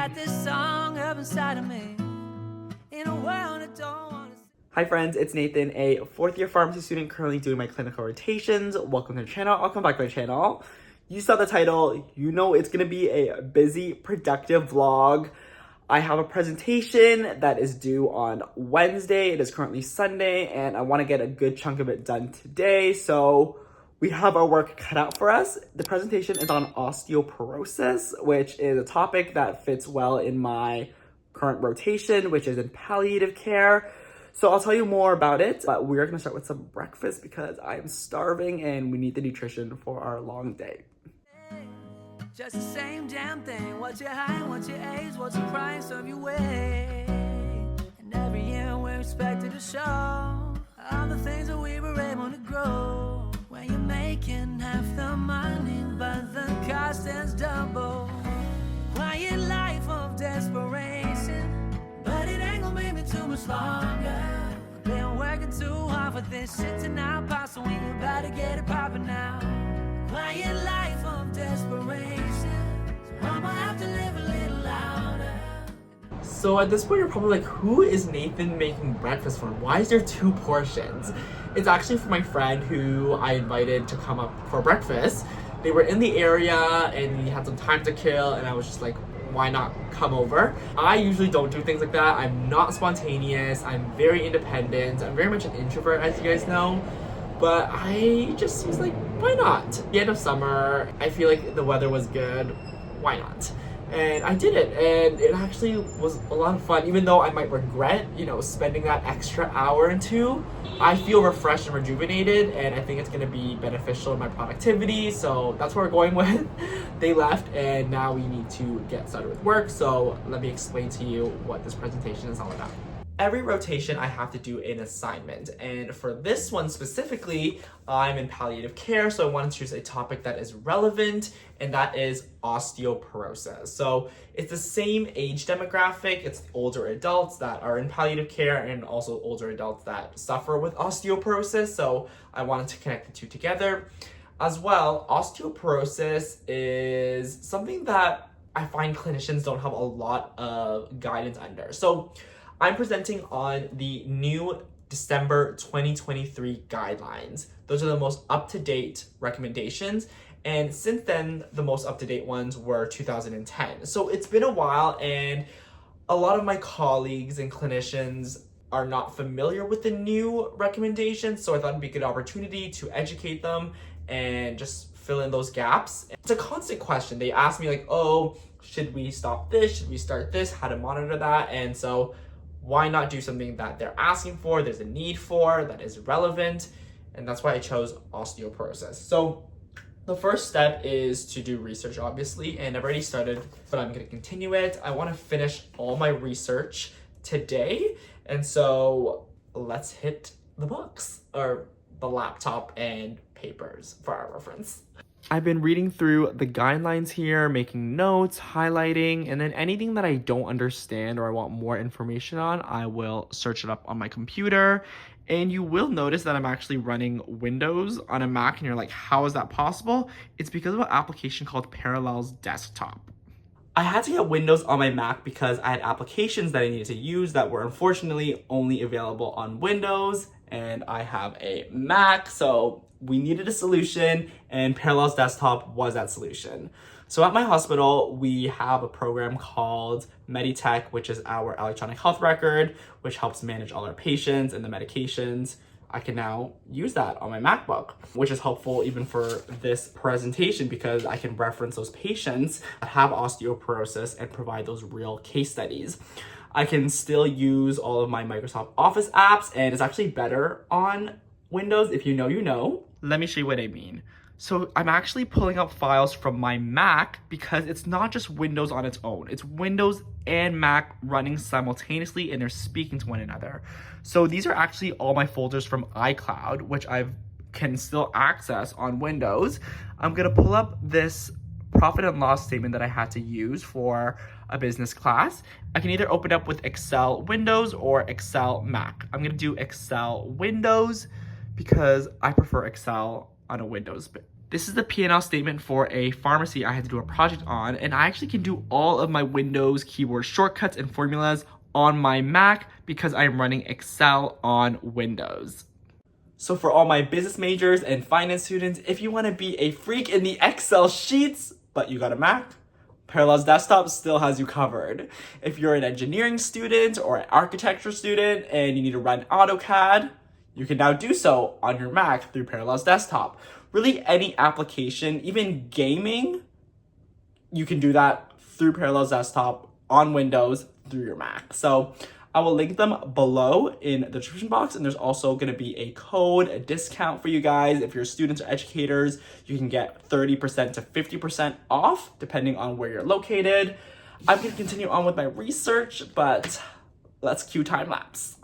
write this song up inside of me in a world I don't want to. Hi friends, it's Nathan, a fourth-year pharmacy student currently doing my clinical rotations. Welcome to the channel. Welcome back to my channel. You saw the title. You know it's gonna be a busy, productive vlog. I have a presentation that is due on Wednesday. It is currently Sunday, and I want to get a good chunk of it done today. So we have our work cut out for us. The presentation is on osteoporosis, which is a topic that fits well in my current rotation, which is in palliative care. So I'll tell you more about it, but we're gonna start with some breakfast because I am starving and we need the nutrition for our long day. Just the same damn thing. What's your height? What's your age? What's the price of your weight? And every year we're expected to show all the things that we were able to grow. When you're making half the money, but the cost is double. Quiet life of desperation, but it ain't gonna make me too much longer. I've been working too hard for this shit to not pop, so we about to get it poppin' now. Quiet life of desperation, so I'ma have to live a little louder. So at this point, you're probably like, who is Nathan making breakfast for? Why is there 2 portions? It's actually for my friend who I invited to come up for breakfast. They were in the area and we had some time to kill, and I was just like, why not come over? I usually don't do things like that. I'm not spontaneous. I'm very independent. I'm very much an introvert, as you guys know. But I just was like, why not? The end of summer, I feel like the weather was good. Why not? And I did it, and it actually was a lot of fun. Even though I might regret, spending that extra hour or 2, I feel refreshed and rejuvenated, and I think it's gonna be beneficial in my productivity. So that's what we're going with. They left, and now we need to get started with work. So let me explain to you what this presentation is all about. Every rotation I have to do an assignment, and for this one specifically, I'm in palliative care, so I wanted to choose a topic that is relevant, and that is osteoporosis. So it's the same age demographic. It's older adults that are in palliative care and also older adults that suffer with osteoporosis, so I wanted to connect the 2 together. As well, osteoporosis is something that I find clinicians don't have a lot of guidance under. So I'm presenting on the new December 2023 guidelines. Those are the most up-to-date recommendations. And since then, the most up-to-date ones were 2010. So it's been a while, and a lot of my colleagues and clinicians are not familiar with the new recommendations. So I thought it'd be a good opportunity to educate them and just fill in those gaps. It's a constant question. They ask me like, oh, should we stop this? Should we start this? How to monitor that? And so why not do something that they're asking for, there's a need for, that is relevant, and that's why I chose osteoporosis. So the first step is to do research, obviously, and I've already started, but I'm gonna continue it. I wanna finish all my research today, and so let's hit the books, or the laptop and papers for our reference. I've been reading through the guidelines here, making notes, highlighting, and then anything that I don't understand or I want more information on, I will search it up on my computer. And you will notice that I'm actually running Windows on a Mac, and you're like, how is that possible? It's because of an application called Parallels Desktop. I had to get Windows on my Mac because I had applications that I needed to use that were unfortunately only available on Windows, and I have a Mac, so we needed a solution, and Parallels Desktop was that solution. So at my hospital, we have a program called Meditech, which is our electronic health record, which helps manage all our patients and the medications. I can now use that on my MacBook, which is helpful even for this presentation because I can reference those patients that have osteoporosis and provide those real case studies. I can still use all of my Microsoft Office apps, and it's actually better on Windows. If you know, you know. Let me show you what I mean. So I'm actually pulling up files from my Mac because it's not just Windows on its own. It's Windows and Mac running simultaneously, and they're speaking to one another. So these are actually all my folders from iCloud, which I can still access on Windows. I'm gonna pull up this profit and loss statement that I had to use for a business class. I can either open up with Excel Windows or Excel Mac. I'm gonna do Excel Windows because I prefer Excel on a Windows This is the P&L statement for a pharmacy I had to do a project on, and I actually can do all of my Windows keyboard shortcuts and formulas on my Mac because I'm running Excel on Windows. So for all my business majors and finance students, if you want to be a freak in the Excel sheets, but you got a Mac, Parallels Desktop still has you covered. If you're an engineering student or an architecture student and you need to run AutoCAD, you can now do so on your Mac through Parallels Desktop. Really any application, even gaming, you can do that through Parallels Desktop on Windows through your Mac. So I will link them below in the description box, and there's also going to be a code, a discount for you guys. If you're students or educators, you can get 30% to 50% off depending on where you're located. I'm going to continue on with my research, but let's cue time lapse.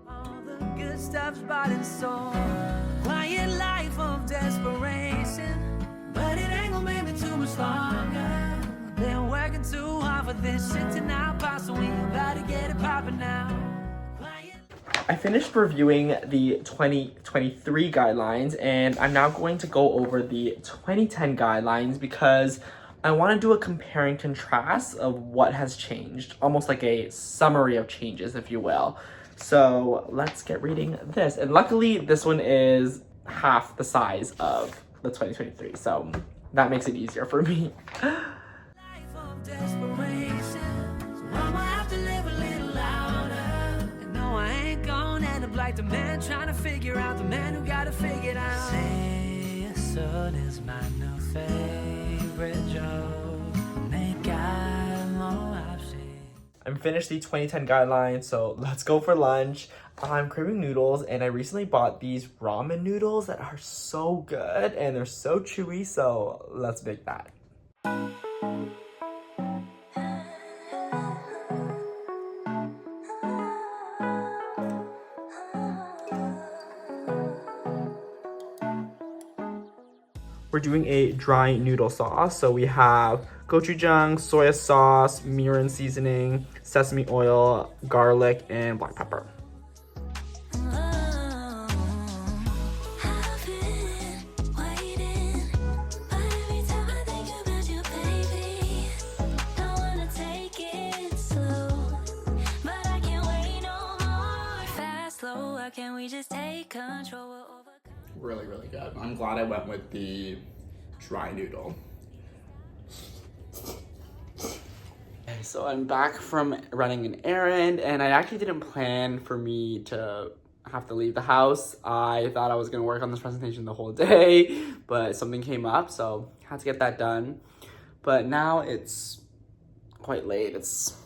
All the good stuff's bought and sold. Quiet life of desperation, but it ain't gonna make me too much longer. Been working too hard for this shit to not pop, so we about to get it poppin' now. I finished reviewing the 2023 guidelines, and I'm now going to go over the 2010 guidelines because I want to do a compare and contrast of what has changed, almost like a summary of changes, if you will. So let's get reading this. And luckily, this one is half the size of the 2023, so that makes it easier for me. Like the man trying to figure out the man who got to figure it out. Say soul is my new favorite joke. Make God more options. I'm finished the 2010 guidelines, so let's go for lunch. I'm craving noodles, and I recently bought these ramen noodles that are so good and they're so chewy, so let's make that. We're doing a dry noodle sauce. So we have gochujang, soya sauce, mirin seasoning, sesame oil, garlic, and black pepper. Really, really good. I'm glad I went with the dry noodle. So I'm back from running an errand, and I actually didn't plan for me to have to leave the house. I thought I was going to work on this presentation the whole day, but something came up, so I had to get that done. But now it's quite late. It's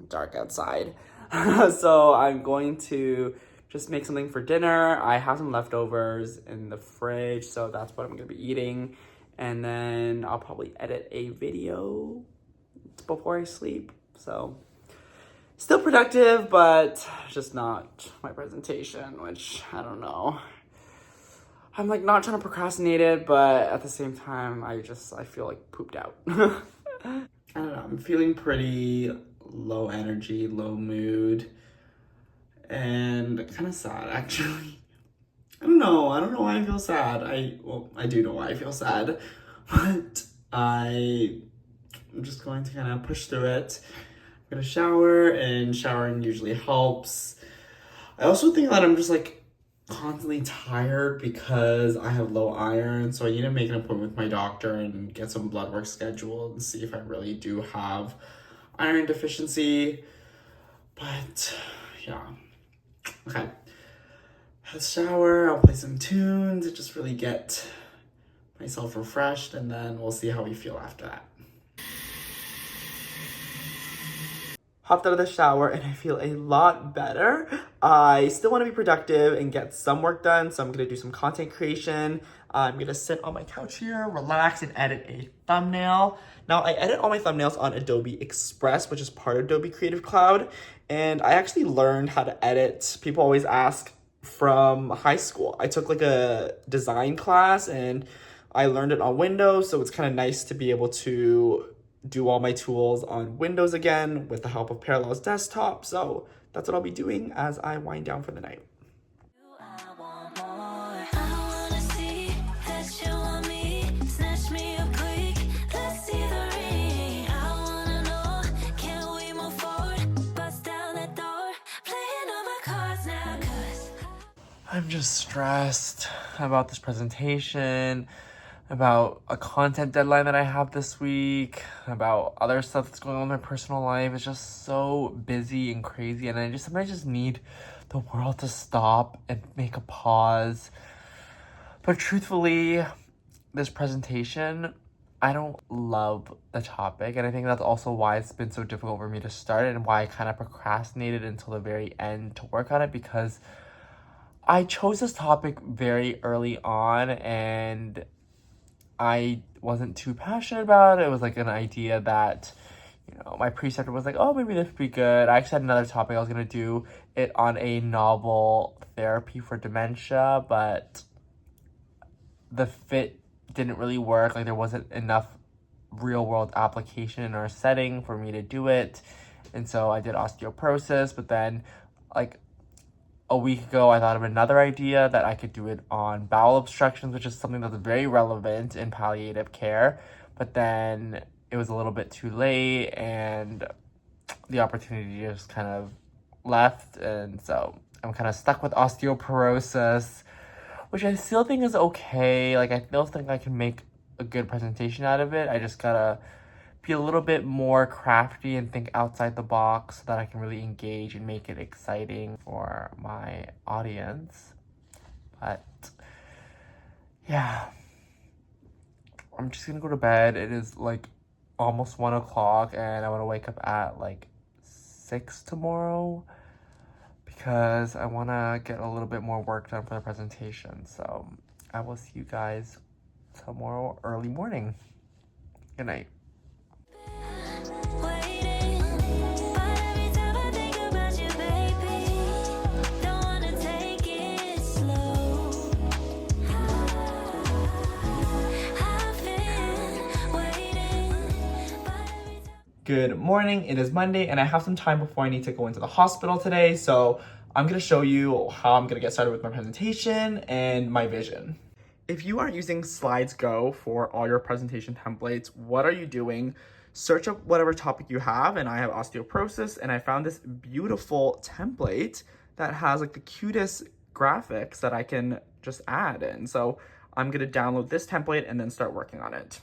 dark outside. So I'm going to just make something for dinner. I have some leftovers in the fridge, so that's what I'm gonna be eating. And then I'll probably edit a video before I sleep. So still productive, but just not my presentation, which I don't know. I'm like not trying to procrastinate it, but at the same time, I feel like pooped out. I don't know, I'm feeling pretty low energy, low mood, and kind of sad actually. I don't know why I feel sad. I do know why I feel sad, but I'm just going to kind of push through it. I'm gonna shower, and showering usually helps. I also think that I'm just like constantly tired because I have low iron, so I need to make an appointment with my doctor and get some blood work scheduled and see if I really do have iron deficiency. But yeah, okay. Let's shower, I'll play some tunes, just really get myself refreshed, and then we'll see how we feel after that. Hopped out of the shower and I feel a lot better. I still want to be productive and get some work done, so I'm going to do some content creation. I'm going to sit on my couch here, relax, and edit a thumbnail. Now, I edit all my thumbnails on Adobe Express, which is part of Adobe Creative Cloud, and I actually learned how to edit. People always ask from high school. I took like a design class and I learned it on Windows, so it's kind of nice to be able to do all my tools on Windows again with the help of Parallels Desktop. So that's what I'll be doing as I wind down for the night. I'm just stressed about this presentation, about a content deadline that I have this week, about other stuff that's going on in my personal life. It's just so busy and crazy, and I sometimes just need the world to stop and make a pause. But truthfully, this presentation, I don't love the topic, and I think that's also why it's been so difficult for me to start and why I kind of procrastinated until the very end to work on it, because I chose this topic very early on and I wasn't too passionate about it. It was like an idea that, you know, my preceptor was like, oh, maybe this would be good. I actually had another topic. I was going to do it on a novel therapy for dementia, but the fit didn't really work. Like, there wasn't enough real world application in our setting for me to do it. And so I did osteoporosis, but then like a week ago, I thought of another idea that I could do it on bowel obstructions, which is something that's very relevant in palliative care. But then it was a little bit too late and the opportunity just kind of left. And so I'm kind of stuck with osteoporosis, which I still think is okay. Like, I still think I can make a good presentation out of it. I just gotta be a little bit more crafty and think outside the box so that I can really engage and make it exciting for my audience. But yeah, I'm just gonna go to bed. It is like almost 1 o'clock and I want to wake up at like 6 tomorrow because I want to get a little bit more work done for the presentation. So I will see you guys tomorrow early morning. Good night. Good morning, it is Monday and I have some time before I need to go into the hospital today, so I'm going to show you how I'm going to get started with my presentation and my vision. If you are using Slides Go for all your presentation templates, what are you doing? Search up whatever topic you have, and I have osteoporosis, and I found this beautiful template that has like the cutest graphics that I can just add in. So I'm going to download this template and then start working on it.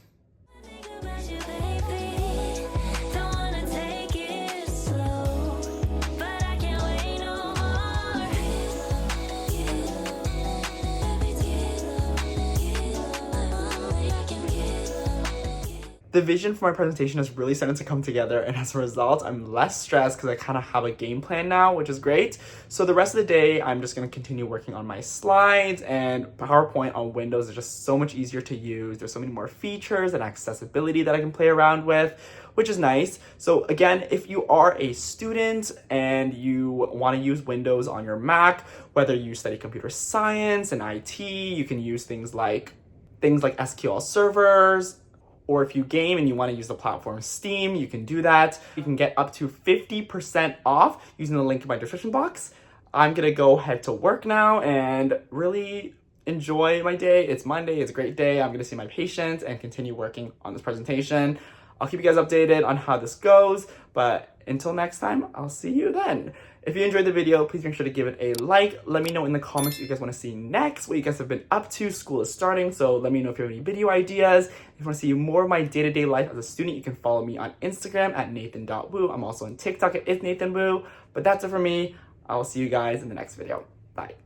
The vision for my presentation is really starting to come together, and as a result, I'm less stressed because I kind of have a game plan now, which is great. So the rest of the day, I'm just going to continue working on my slides, and PowerPoint on Windows is just so much easier to use. There's so many more features and accessibility that I can play around with, which is nice. So again, if you are a student and you want to use Windows on your Mac, whether you study computer science and IT, you can use things like SQL servers. Or if you game and you want to use the platform Steam, you can do that. You can get up to 50% off using the link in my description box. I'm gonna go head to work now and really enjoy my day. It's Monday, it's a great day. I'm gonna see my patients and continue working on this presentation. I'll keep you guys updated on how this goes, but until next time, I'll see you then. If you enjoyed the video, please make sure to give it a like. Let me know in the comments what you guys want to see next, what you guys have been up to. School is starting, so let me know if you have any video ideas. If you want to see more of my day-to-day life as a student, you can follow me on Instagram at nathan.wu. I'm also on TikTok at NathanWu. But that's it for me. I will see you guys in the next video. Bye.